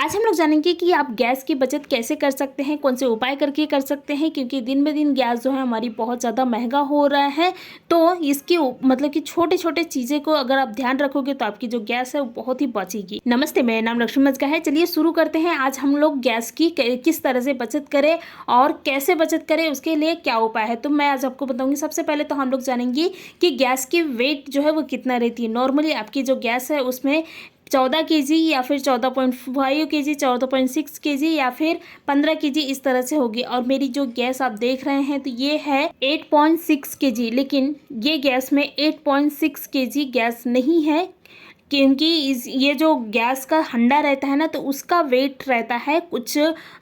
आज हम लोग जानेंगे कि आप गैस की बचत कैसे कर सकते हैं, कौन से उपाय करके कर सकते हैं, क्योंकि दिन ब दिन गैस जो है हमारी बहुत ज़्यादा महंगा हो रहा है। तो इसकी मतलब कि छोटे छोटे चीज़ें को अगर आप ध्यान रखोगे तो आपकी जो गैस है वो बहुत ही बचेगी। नमस्ते, मेरा नाम लक्ष्मी मजगा है। चलिए शुरू करते हैं। आज हम लोग गैस की किस तरह से बचत करें और कैसे बचत करें, उसके लिए क्या उपाय है, तो मैं आज आपको बताऊंगी। सबसे पहले तो हम लोग जानेंगे कि गैस की वेट जो है वो कितना रहती है। नॉर्मली आपकी जो गैस है उसमें 14 केजी या फिर 14.5 केजी, 14.6 केजी या फिर 15 केजी इस तरह से होगी। और मेरी जो गैस आप देख रहे हैं तो ये है 8.6 केजी, लेकिन ये गैस में 8.6 केजी गैस नहीं है, क्योंकि ये जो गैस का हंडा रहता है ना तो उसका वेट रहता है कुछ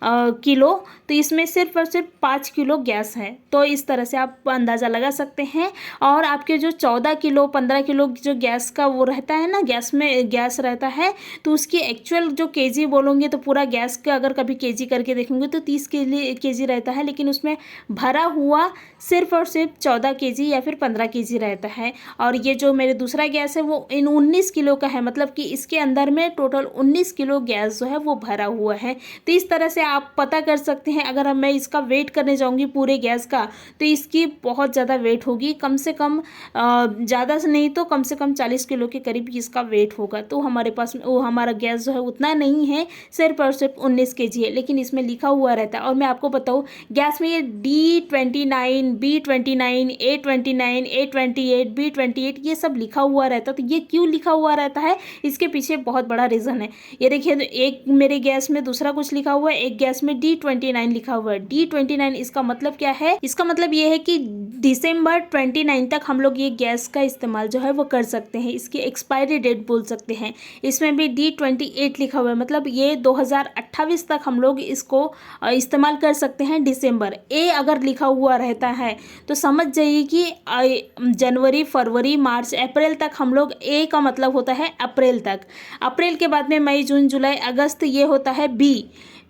किलो, तो इसमें सिर्फ और सिर्फ 5 किलो गैस है। तो इस तरह से आप अंदाज़ा लगा सकते हैं। और आपके जो 14 किलो 15 किलो जो गैस का वो रहता है ना, गैस में गैस रहता है, तो उसकी एक्चुअल जो केजी बोलोगे तो पूरा गैस का अगर कभी केजी करके देखेंगे तो 30 केजी रहता है, लेकिन उसमें भरा हुआ सिर्फ और सिर्फ 14 केजी या फिर 15 केजी रहता है। और ये जो मेरे दूसरा गैस है वो इन 19 किलो का है, मतलब कि इसके अंदर में टोटल 19 किलो गैस जो है वो भरा हुआ है। तो इस तरह से आप पता कर सकते हैं। अगर मैं इसका वेट करने जाऊंगी पूरे गैस का तो इसकी बहुत ज़्यादा वेट होगी, कम से कम ज़्यादा से नहीं तो कम से कम 40 किलो के करीब इसका वेट होगा। तो हमारे पास वो हमारा गैस जो है उतना नहीं है, सिर्फ और सिर्फ 19 केजी है, लेकिन इसमें लिखा हुआ रहता है। और मैं आपको बताऊँ, गैस में ये D29, B29, A29, A28, B28 ये सब लिखा हुआ रहता है। तो ये क्यों लिखा हुआ रहता है, इसके पीछे बहुत बड़ा रीज़न है। ये देखिए, एक मेरे गैस में दूसरा कुछ लिखा हुआ है, एक गैस में D29 लिखा हुआ है। D29 इसका मतलब क्या है? इसका मतलब ये है कि दिसंबर 29 तक हम लोग ये गैस का इस्तेमाल जो है वो कर सकते हैं। इसकी एक्सपायरी डेट बोल सकते हैं। इसमें भी D28 लिखा हुआ है, मतलब ये 2028 तक हम लोग इसको इस्तेमाल कर सकते हैं। दिसंबर ए अगर लिखा हुआ रहता है तो समझ जाइए कि जनवरी, फरवरी, मार्च, अप्रैल तक हम लोग, ए का मतलब होता है अप्रैल तक। अप्रैल के बाद में मई, जून, जुलाई, अगस्त, ये होता है बी,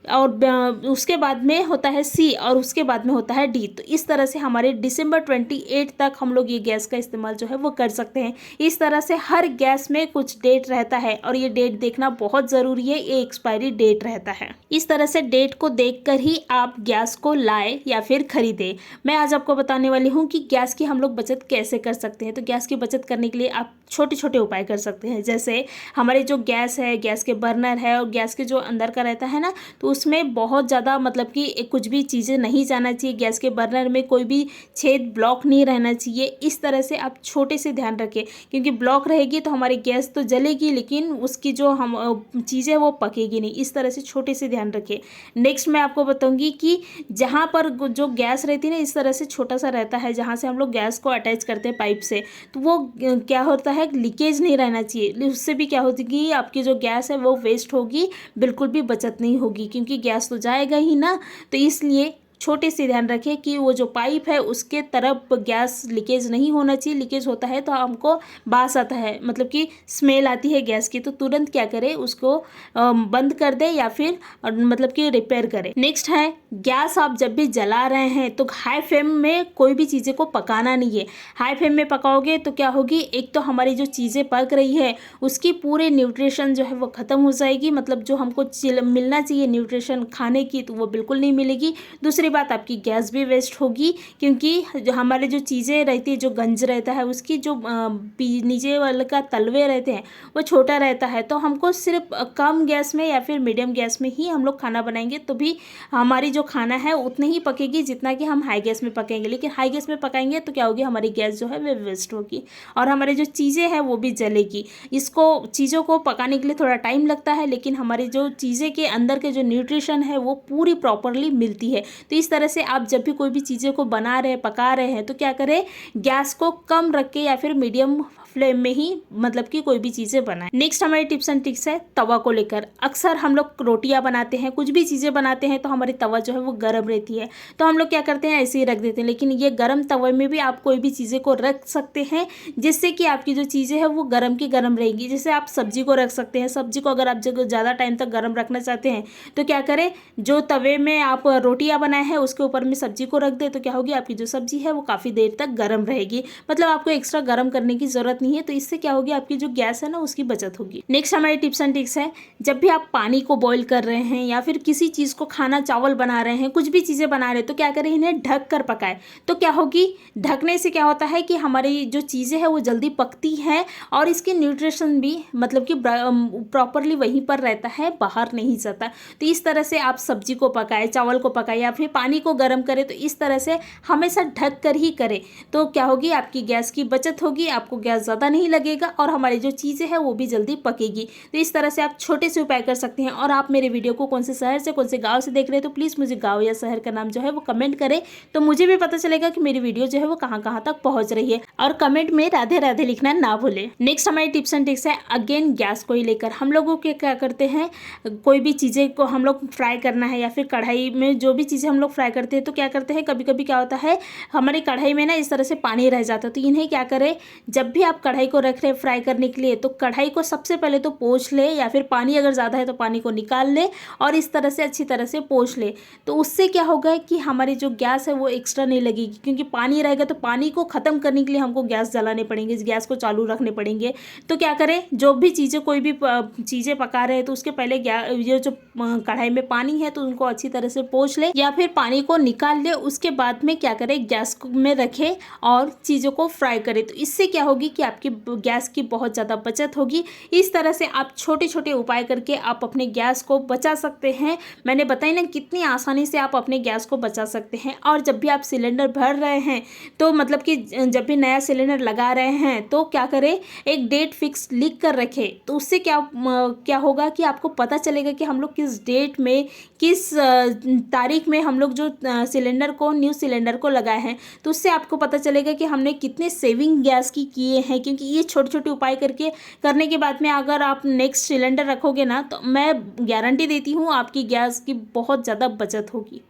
और उसके बाद में होता है सी, और उसके बाद में होता है डी। तो इस तरह से हमारे दिसंबर 28 तक हम लोग ये गैस का इस्तेमाल जो है वो कर सकते हैं। इस तरह से हर गैस में कुछ डेट रहता है और ये डेट देखना बहुत ज़रूरी है। ये एक्सपायरी डेट रहता है। इस तरह से डेट को देखकर ही आप गैस को लाए या फिर खरीदे। मैं आज आपको बताने वाली हूँ कि गैस की हम लोग बचत कैसे कर सकते हैं। तो गैस की बचत करने के लिए आप छोटे छोटे उपाय कर सकते हैं। जैसे हमारे जो गैस है, गैस के बर्नर है और गैस के जो अंदर का रहता है ना, तो उसमें बहुत ज़्यादा मतलब कि कुछ भी चीज़ें नहीं जाना चाहिए। गैस के बर्नर में कोई भी छेद, ब्लॉक नहीं रहना चाहिए। इस तरह से आप छोटे से ध्यान रखें, क्योंकि ब्लॉक रहेगी तो हमारी गैस तो जलेगी, लेकिन उसकी जो हम चीज़ें वो पकेगी नहीं। इस तरह से छोटे से ध्यान रखें। नेक्स्ट मैं आपको बताऊँगी कि जहाँ पर जो गैस रहती है ना, इस तरह से छोटा सा रहता है जहाँ से हम लोग गैस को अटैच करते हैं पाइप से, तो वो क्या होता है, लीकेज नहीं रहना चाहिए। उससे भी क्या होती कि आपकी जो गैस है वो वेस्ट होगी, बिल्कुल भी बचत नहीं होगी, क्योंकि गैस तो जाएगा ही ना। तो इसलिए छोटे से ध्यान रखें कि वो जो पाइप है उसके तरफ गैस लीकेज नहीं होना चाहिए। लीकेज होता है तो हमको बास आता है, मतलब कि स्मेल आती है गैस की। तो तुरंत क्या करें, उसको बंद कर दे या फिर मतलब कि रिपेयर करें। नेक्स्ट है, गैस आप जब भी जला रहे हैं तो हाई फ्लेम में कोई भी चीज़ें को पकाना नहीं है। हाई फ्लेम में पकाओगे तो क्या होगी, एक तो हमारी जो चीज़ें पक रही है उसकी पूरे न्यूट्रिशन जो है वो ख़त्म हो जाएगी, मतलब जो हमको मिलना चाहिए न्यूट्रिशन खाने की, तो वो बिल्कुल नहीं मिलेगी। दूसरी बात, आपकी गैस भी वेस्ट होगी, क्योंकि जो हमारे जो चीज़ें रहती है, जो गंज रहता है, उसकी जो नीचे वाले का तलवे रहते हैं वो छोटा रहता है। तो हमको सिर्फ कम गैस में या फिर मीडियम गैस में ही हम लोग खाना बनाएंगे तो भी हमारी जो खाना है उतनी ही पकेगी जितना कि हम हाई गैस में पकाएंगे। लेकिन हाई गैस में पकाएंगे तो क्या होगी, हमारी गैस जो है वो वेस्ट होगी और हमारी जो चीज़ें हैं वो भी जलेगी। इसको चीज़ों को पकाने के लिए थोड़ा टाइम लगता है, लेकिन हमारी जो चीज़ें के अंदर के जो न्यूट्रिशन है वो पूरी प्रॉपरली मिलती है। तो इस तरह से आप जब भी कोई भी चीज़ें को बना रहे हैं, पका रहे हैं, तो क्या करें, गैस को कम रख के या फिर मीडियम फ्लेम में ही मतलब कि कोई भी चीज़ें बनाएं। नेक्स्ट हमारी टिप्स एंड ट्रिक्स है तवा को लेकर। अक्सर हम लोग रोटियां बनाते हैं, कुछ भी चीज़ें बनाते हैं, तो हमारी तवा जो है वो गर्म रहती है, तो हम लोग क्या करते हैं, ऐसे ही रख देते हैं। लेकिन ये गर्म तवे में भी आप कोई भी चीज़ें को रख सकते हैं, जिससे कि आपकी जो चीज़ें हैं वो गर्म की गर्म रहेगी। जैसे आप सब्जी को रख सकते हैं। सब्जी को अगर आप ज़्यादा टाइम तक गर्म रखना चाहते हैं तो क्या करें, जो तवे में आप रोटियां बनाए हैं उसके ऊपर में सब्जी को रख दे, तो क्या होगी, आपकी जो सब्जी है वो काफ़ी देर तक गर्म रहेगी। मतलब आपको एक्स्ट्रा गर्म करने की ज़रूरत नहीं है, तो इससे क्या होगी, आपकी जो गैस है ना उसकी बचत होगी। नेक्स्ट हमारे टिप्स एंड ट्रिक्स है, जब भी आप पानी को बॉईल कर रहे हैं या फिर किसी चीज़ को खाना चावल बना रहे हैं, कुछ भी चीज़ें बना रहे हैं, तो क्या करें, इन्हें ढक कर पकाएं। तो क्या होगी, ढकने से क्या होता है कि हमारी जो चीज़ें हैं वो जल्दी पकती हैं और इसके न्यूट्रिशन भी मतलब कि प्रॉपरली वहीं पर रहता है, बाहर नहीं जाता। तो इस तरह से आप सब्जी को पकाएं, चावल को पकाएं या फिर पानी को गर्म करें, तो इस तरह से हमेशा ढक कर ही करें। तो क्या होगी, आपकी गैस की बचत होगी, आपको गैस ज़्यादा नहीं लगेगा और हमारी जो चीज़ें हैं वो भी जल्दी पकेगी। तो इस तरह से आप छोटे से उपाय कर सकते हैं। और आप मेरे वीडियो को कौन से शहर से, कौन से गाँव से देख रहे हैं, तो प्लीज़ मुझे गाँव या शहर का नाम जो है वो कमेंट करें, तो मुझे भी पता चलेगा कि मेरी वीडियो जो है वो कहाँ कहाँ तक पहुँच रही है। और कमेंट में राधे राधे लिखना ना भूलें। नेक्स्ट हमारी टिप्स एंड ट्रिक्स है, अगेन गैस को ही लेकर हम लोगों के क्या करते हैं, कोई भी चीज़ें को हम लोग फ्राई करना है या फिर कढ़ाई में जो भी चीज़ें हम लोग फ्राई करते हैं, तो क्या करते हैं, कभी कभी क्या होता है हमारी कढ़ाई में ना इस तरह से पानी रह जाता है। तो इन्हें क्या करें, जब भी आप कढ़ाई को रख रहे हैं फ्राई करने के लिए, तो कढ़ाई को सबसे पहले तो पोंछ ले, या फिर पानी अगर ज़्यादा है तो पानी को निकाल ले और इस तरह से अच्छी तरह से पोंछ ले। तो उससे क्या होगा कि हमारी जो गैस है वो एक्स्ट्रा नहीं लगेगी, क्योंकि पानी रहेगा तो पानी को ख़त्म करने के लिए हमको गैस जलाने पड़ेंगे, गैस को चालू रखने पड़ेंगे। तो क्या करें, जो भी चीज़ें कोई भी चीज़ें पका रहे हैं तो उसके पहले ये जो कढ़ाई में पानी है तो उनको अच्छी तरह से पोंछ ले या फिर पानी को निकाल ले। उसके बाद में क्या करें, गैस में रखें और चीज़ों को फ्राई करें। तो इससे क्या होगी कि आपकी गैस की बहुत ज़्यादा बचत होगी। इस तरह से आप छोटे छोटे उपाय करके आप अपने गैस को बचा सकते हैं। मैंने बताया ना कितनी आसानी से आप अपने गैस को बचा सकते हैं। और जब भी आप सिलेंडर भर रहे हैं, तो मतलब कि जब भी नया सिलेंडर लगा रहे हैं, तो क्या करें, एक डेट फिक्स लिख कर रखें। तो उससे क्या होगा कि आपको पता चलेगा कि हम लोग किस डेट में, किस तारीख में हम लोग जो सिलेंडर को, न्यू सिलेंडर को लगाए हैं। तो उससे आपको पता चलेगा कि हमने कितने सेविंग गैस की किए हैं। क्योंकि ये छोटे छोटे उपाय करने के बाद में अगर आप नेक्स्ट सिलेंडर रखोगे ना, तो मैं गारंटी देती हूँ आपकी गैस की बहुत ज़्यादा बचत होगी।